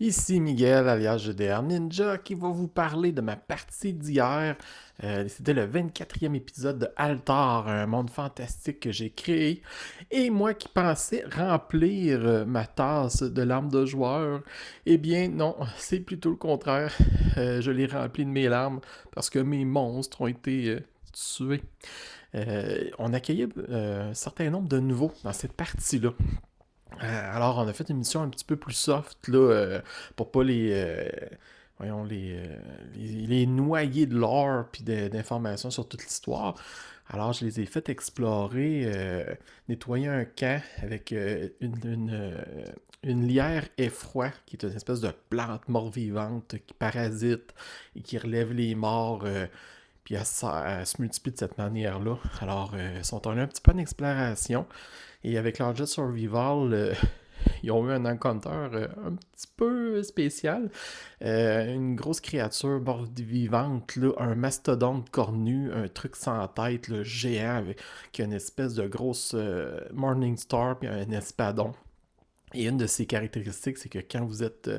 Ici Miguel, alias GDR Ninja, qui va vous parler de ma partie d'hier. C'était le 24e épisode de Altar, un monde fantastique que j'ai créé. Et moi qui pensais remplir ma tasse de larmes de joueur, eh bien non, c'est plutôt le contraire. Je l'ai rempli de mes larmes parce que mes monstres ont été tués. On accueillait un certain nombre de nouveaux dans cette partie-là. Alors, on a fait une mission un petit peu plus soft, là, pour pas voyons, les noyer de lore puis d'informations sur toute l'histoire. Alors, je les ai fait explorer, nettoyer un camp avec une lierre effroi, qui est une espèce de plante mort-vivante qui parasite et qui relève les morts, puis elle se multiplie de cette manière-là. Alors, ils sont allés un petit peu en exploration. Et avec leur jet survival, ils ont eu un encounter un petit peu spécial. Une grosse créature mort-vivante, là, un mastodonte cornu, un truc sans tête, là, géant, qui a une espèce de grosse Morning Star puis un espadon. Et une de ses caractéristiques, c'est que quand vous êtes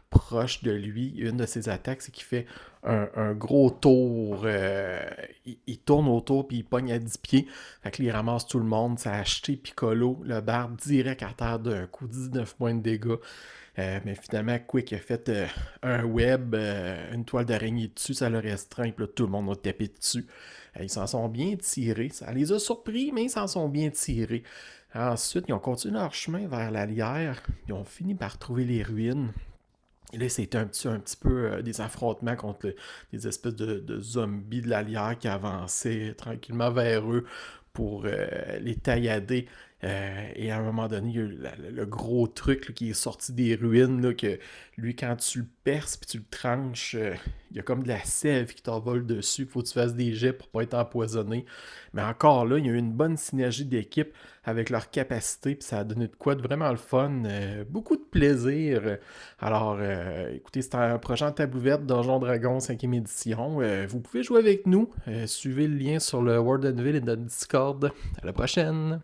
proche de lui, une de ses attaques, c'est qu'il fait un gros tour. Il tourne autour puis il pogne à 10 pieds. Fait que là, il ramasse tout le monde. Ça a acheté Piccolo, le barbe, direct à terre d'un coup, 19 points de dégâts. Mais finalement, Quick a fait un web, une toile d'araignée dessus, ça l'a restreint, puis là, tout le monde a tapé dessus. Ils s'en sont bien tirés. Ça les a surpris, mais ils s'en sont bien tirés. Ensuite, ils ont continué leur chemin vers la lierre. Ils ont fini par trouver les ruines. Et là, c'était un petit peu des affrontements contre des espèces de zombies de la lierre qui avançaient tranquillement vers eux pour les taillader. Et à un moment donné, il y a eu le gros truc là, qui est sorti des ruines, là, que lui, quand tu le perces puis tu le tranches, il y a comme de la sève qui t'envole dessus. Il faut que tu fasses des jets pour pas être empoisonné. Mais encore là, il y a eu une bonne synergie d'équipe avec leur capacité, puis ça a donné de quoi de vraiment le fun. Beaucoup de plaisir. Alors, écoutez, c'est un projet en table ouverte, Donjon Dragon 5e édition. Vous pouvez jouer avec nous. Suivez le lien sur le World Anvil et notre Discord. À la prochaine!